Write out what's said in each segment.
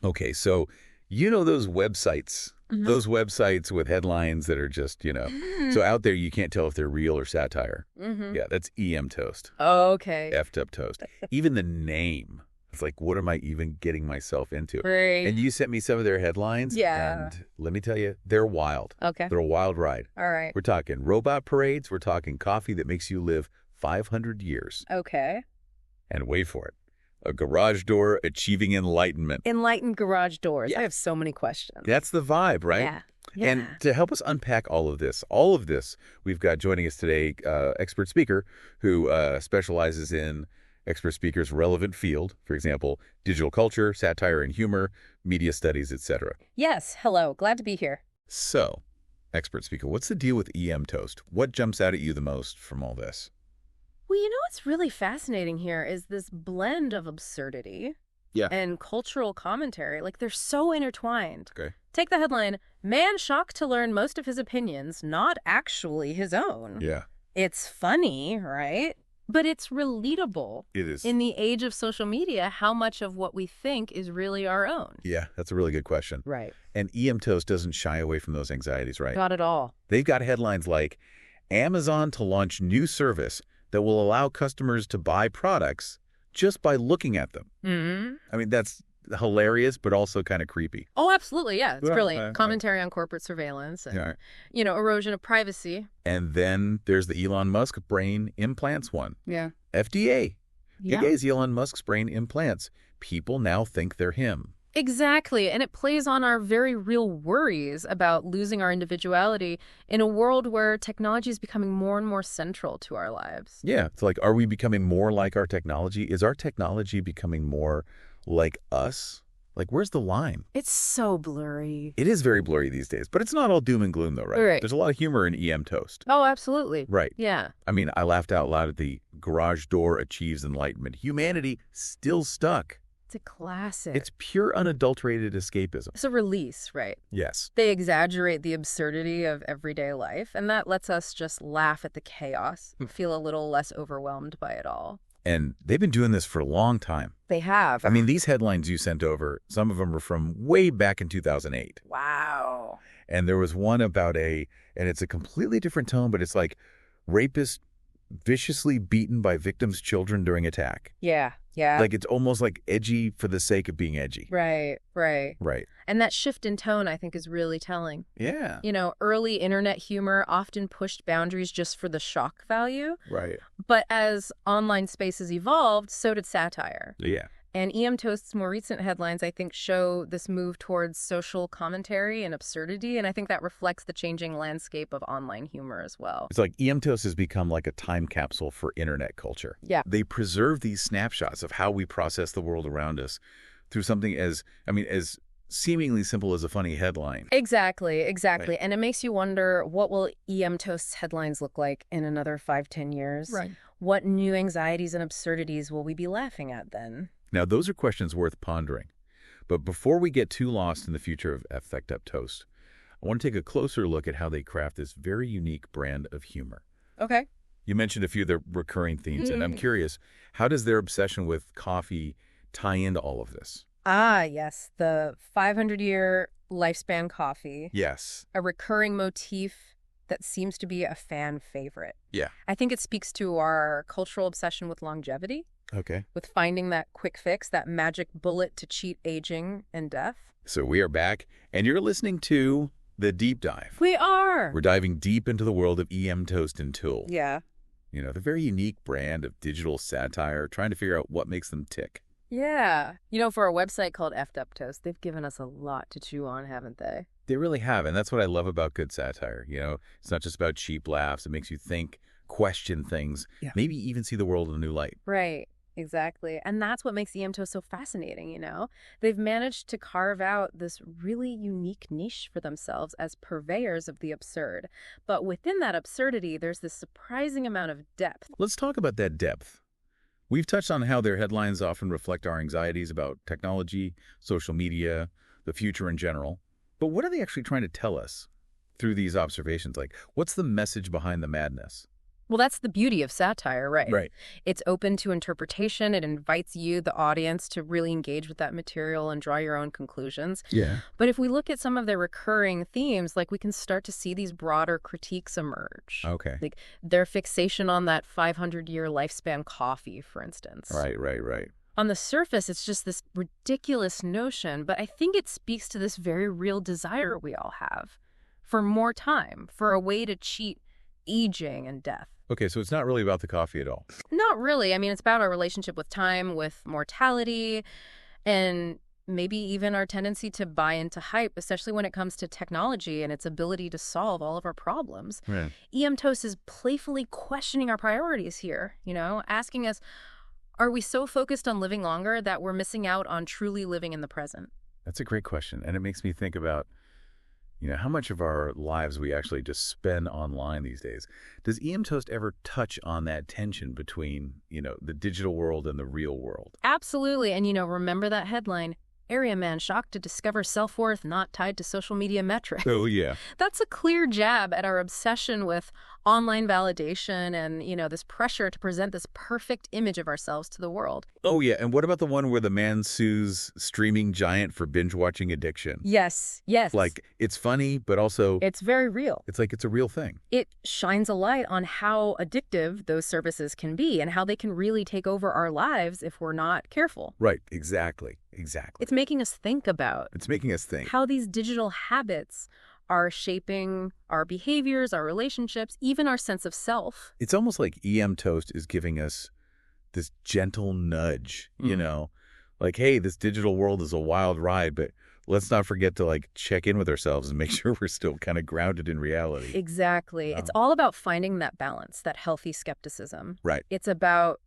Okay, so you know those websites with headlines that are just, so out there you can't tell if they're real or satire. Yeah, that's EMToast. Okay. Effed up toast. Even the name. It's like, what am I even getting myself into? Great. And you sent me some of their headlines. Yeah. And let me tell you, they're wild. Okay. They're a wild ride. All right. We're talking robot parades. We're talking coffee that makes you live 500 years. Okay. And wait for it. A garage door achieving enlightenment. Enlightened garage doors. Yeah. I have so many questions. That's the vibe, right? Yeah. And to help us unpack all of this, we've got joining us today expert speaker who specializes in expert speakers' relevant field, for example, digital culture, satire and humor, media studies, etc. Yes. Hello. Glad to be here. So, expert speaker, what's the deal with EMToast? What jumps out at you the most from all this? Well, what's really fascinating here is this blend of absurdity and cultural commentary. Like, they're so intertwined. Okay. Take the headline, "Man shocked to learn most of his opinions, not actually his own." Yeah. It's funny, right? But it's relatable. It is. In the age of social media, how much of what we think is really our own? Yeah, that's a really good question. Right. And EMToast doesn't shy away from those anxieties, right? Not at all. They've got headlines like, Amazon to launch new service that will allow customers to buy products just by looking at them. Mm-hmm. I mean, that's hilarious, but also kind of creepy. Oh, absolutely. Yeah, it's Well, brilliant. Commentary on corporate surveillance and, Yeah. Erosion of privacy. And then there's the Elon Musk brain implants one. Yeah. FDA. Yeah. Today's Elon Musk's brain implants. People now think they're him. Exactly. And it plays on our very real worries about losing our individuality in a world where technology is becoming more and more central to our lives. Yeah. It's like, are we becoming more like our technology? Is our technology becoming more like us? Like, where's the line? It's so blurry. It is very blurry these days, but it's not all doom and gloom, though, right? Right. There's a lot of humor in EMToast. Oh, absolutely. Right. Yeah. I mean, I laughed out loud at the garage door achieves enlightenment. Humanity still stuck. It's a classic. It's pure unadulterated escapism. It's a release, right? Yes. They exaggerate the absurdity of everyday life, and that lets us just laugh at the chaos and feel a little less overwhelmed by it all. And they've been doing this for a long time. They have. I mean, these headlines you sent over, some of them are from way back in 2008. Wow. And there was one about and it's a completely different tone, but it's like rapist viciously beaten by victim's children during attack. Yeah. Yeah. Like, it's almost like edgy for the sake of being edgy. Right. Right. Right. And that shift in tone, I think, is really telling. Yeah. Early internet humor often pushed boundaries just for the shock value. Right. But as online spaces evolved, so did satire. Yeah. And EMToast's more recent headlines, I think, show this move towards social commentary and absurdity, and I think that reflects the changing landscape of online humor as well. It's like EMToast has become like a time capsule for internet culture. Yeah. They preserve these snapshots of how we process the world around us through something as seemingly simple as a funny headline. Exactly. Right. Right. And it makes you wonder, what will EMToast's headlines look like in another 5-10 years? Right. What new anxieties and absurdities will we be laughing at then? Now, those are questions worth pondering. But before we get too lost in the future of Effect Up Toast, I want to take a closer look at how they craft this very unique brand of humor. Okay. You mentioned a few of their recurring themes, and I'm curious, how does their obsession with coffee tie into all of this? Ah, yes. The 500-year lifespan coffee. Yes. A recurring motif that seems to be a fan favorite. Yeah. I think it speaks to our cultural obsession with longevity. Okay. With finding that quick fix, that magic bullet to cheat aging and death. So we are back, and you're listening to The Deep Dive. We are. We're diving deep into the world of EMToast and Tool. Yeah. The very unique brand of digital satire, trying to figure out what makes them tick. Yeah. For a website called Effed Up Toast, they've given us a lot to chew on, haven't they? They really have, and that's what I love about good satire. It's not just about cheap laughs. It makes you think, question things, maybe even see the world in a new light. Right. Exactly. And that's what makes EMToast so fascinating, They've managed to carve out this really unique niche for themselves as purveyors of the absurd. But within that absurdity, there's this surprising amount of depth. Let's talk about that depth. We've touched on how their headlines often reflect our anxieties about technology, social media, the future in general. But what are they actually trying to tell us through these observations? Like, what's the message behind the madness? Well, that's the beauty of satire, right? Right. It's open to interpretation. It invites you, the audience, to really engage with that material and draw your own conclusions. Yeah. But if we look at some of their recurring themes, like we can start to see these broader critiques emerge. Okay. Like their fixation on that 500-year lifespan coffee, for instance. Right. On the surface, it's just this ridiculous notion, but I think it speaks to this very real desire we all have for more time, for a way to cheat aging and death. Okay, so it's not really about the coffee at all. Not really. I mean, it's about our relationship with time, with mortality, and maybe even our tendency to buy into hype, especially when it comes to technology and its ability to solve all of our problems. Right. EMToast is playfully questioning our priorities here, asking us, are we so focused on living longer that we're missing out on truly living in the present? That's a great question. And it makes me think about, how much of our lives we actually just spend online these days. Does EMToast ever touch on that tension between, the digital world and the real world? Absolutely. And, remember that headline, Area Man shocked to discover self-worth not tied to social media metrics. Oh, yeah. That's a clear jab at our obsession with online validation and, this pressure to present this perfect image of ourselves to the world. Oh, yeah. And what about the one where the man sues streaming giant for binge-watching addiction? Yes. Like, it's funny, but also... It's very real. It's like it's a real thing. It shines a light on how addictive those services can be and how they can really take over our lives if we're not careful. Right. Exactly. It's making us think about how these digital habits are shaping our behaviors, our relationships, even our sense of self. It's almost like EMToast is giving us this gentle nudge, like, hey, this digital world is a wild ride, but let's not forget to check in with ourselves and make sure we're still kind of grounded in reality. Exactly. It's all about finding that balance, that healthy skepticism. Right. It's about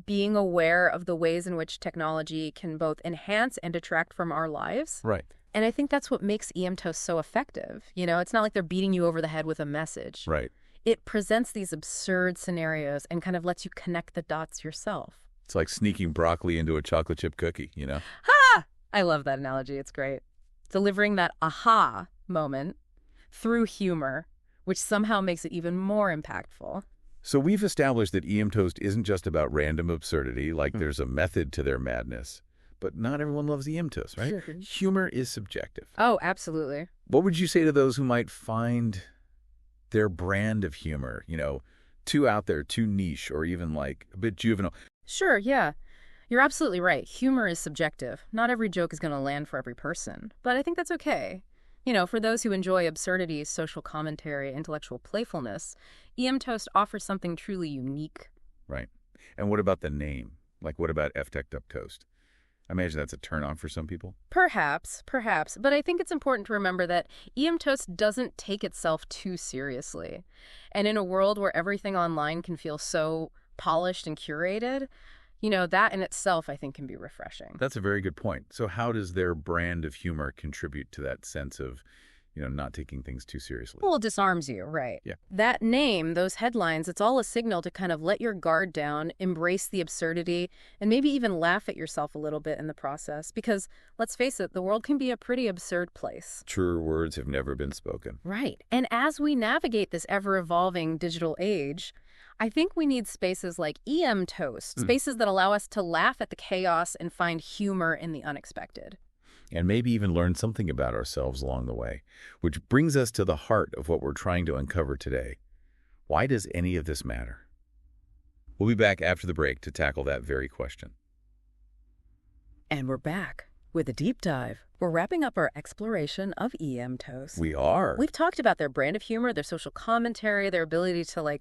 being aware of the ways in which technology can both enhance and detract from our lives. Right. And I think that's what makes EMToast so effective. It's not like they're beating you over the head with a message. Right. It presents these absurd scenarios and kind of lets you connect the dots yourself. It's like sneaking broccoli into a chocolate chip cookie, Ha! I love that analogy. It's great. Delivering that aha moment through humor, which somehow makes it even more impactful. So we've established that EMToast isn't just about random absurdity, there's a method to their madness. But not everyone loves EMToast, right? Sure. Humor is subjective. Oh, absolutely. What would you say to those who might find their brand of humor, too out there, too niche, or even a bit juvenile? Sure, yeah. You're absolutely right. Humor is subjective. Not every joke is going to land for every person. But I think that's okay. For those who enjoy absurdity, social commentary, intellectual playfulness, EMToast offers something truly unique. Right. And what about the name? What about F-Teched Up Toast? I imagine that's a turn-on for some people. Perhaps. But I think it's important to remember that EMToast doesn't take itself too seriously. And in a world where everything online can feel so polished and curated, that in itself, I think, can be refreshing. That's a very good point. So how does their brand of humor contribute to that sense of, not taking things too seriously? Well, it disarms you, right? Yeah. That name, those headlines, it's all a signal to kind of let your guard down, embrace the absurdity, and maybe even laugh at yourself a little bit in the process. Because, let's face it, the world can be a pretty absurd place. Truer words have never been spoken. Right. And as we navigate this ever-evolving digital age, I think we need spaces like EMToast, spaces that allow us to laugh at the chaos and find humor in the unexpected. And maybe even learn something about ourselves along the way, which brings us to the heart of what we're trying to uncover today. Why does any of this matter? We'll be back after the break to tackle that very question. And we're back with a deep dive. We're wrapping up our exploration of EMToast. We are. We've talked about their brand of humor, their social commentary, their ability to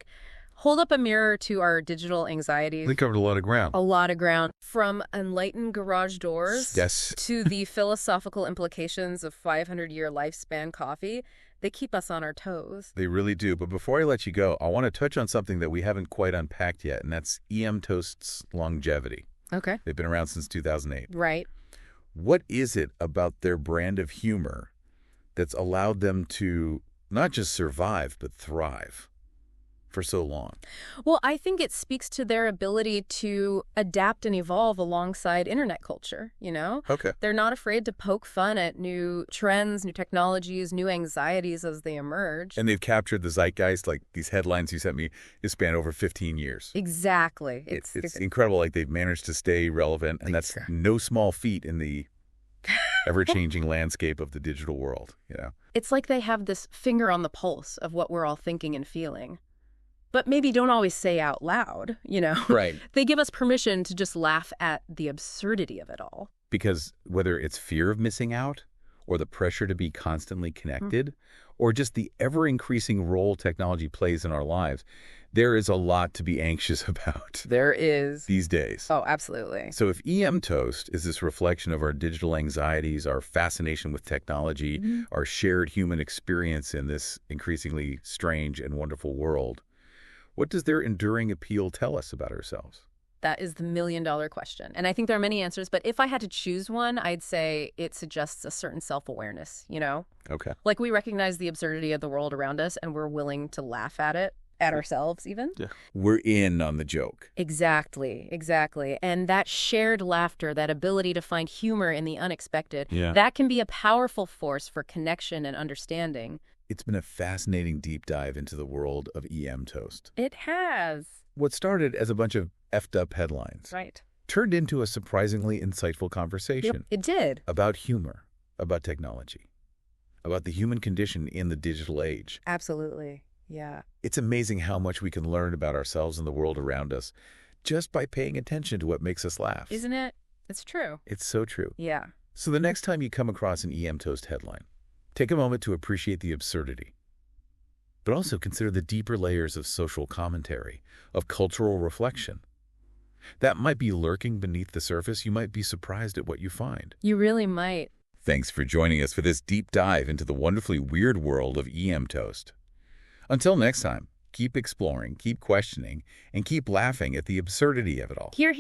hold up a mirror to our digital anxieties. They covered a lot of ground. A lot of ground. From enlightened garage doors to the philosophical implications of 500-year lifespan coffee, they keep us on our toes. They really do. But before I let you go, I want to touch on something that we haven't quite unpacked yet, and that's EMToast's longevity. Okay. They've been around since 2008. Right. What is it about their brand of humor that's allowed them to not just survive, but thrive for so long? Well, I think it speaks to their ability to adapt and evolve alongside internet culture, you know? Okay. They're not afraid to poke fun at new trends, new technologies, new anxieties as they emerge. And they've captured the zeitgeist, like these headlines you sent me, is span over 15 years. Exactly. It's incredible. Like they've managed to stay relevant, and that's no small feat in the ever-changing landscape of the digital world, you know? It's like they have this finger on the pulse of what we're all thinking and feeling, but maybe don't always say out loud, you know? Right. They give us permission to just laugh at the absurdity of it all. Because whether it's fear of missing out, or the pressure to be constantly connected, or just the ever-increasing role technology plays in our lives, there is a lot to be anxious about There is. these days. Oh, absolutely. So if EMToast is this reflection of our digital anxieties, our fascination with technology, our shared human experience in this increasingly strange and wonderful world, what does their enduring appeal tell us about ourselves? That is the million-dollar question. And I think there are many answers, but if I had to choose one, I'd say it suggests a certain self-awareness, you know? Okay. Like we recognize the absurdity of the world around us, and we're willing to laugh at it, at ourselves even. Yeah. We're in on the joke. Exactly, exactly. And that shared laughter, that ability to find humor in the unexpected, Yeah. that can be a powerful force for connection and understanding. It's been a fascinating deep dive into the world of EMToast. It has. What started as a bunch of effed up headlines Right. turned into a surprisingly insightful conversation It did. about humor, about technology, about the human condition in the digital age. Absolutely. Yeah. It's amazing how much we can learn about ourselves and the world around us just by paying attention to what makes us laugh. Isn't it? It's true. It's so true. Yeah. So the next time you come across an EMToast headline, take a moment to appreciate the absurdity, but also consider the deeper layers of social commentary, of cultural reflection. That might be lurking beneath the surface. You might be surprised at what you find. You really might. Thanks for joining us for this deep dive into the wonderfully weird world of EMToast. Until next time, keep exploring, keep questioning, and keep laughing at the absurdity of it all. Here.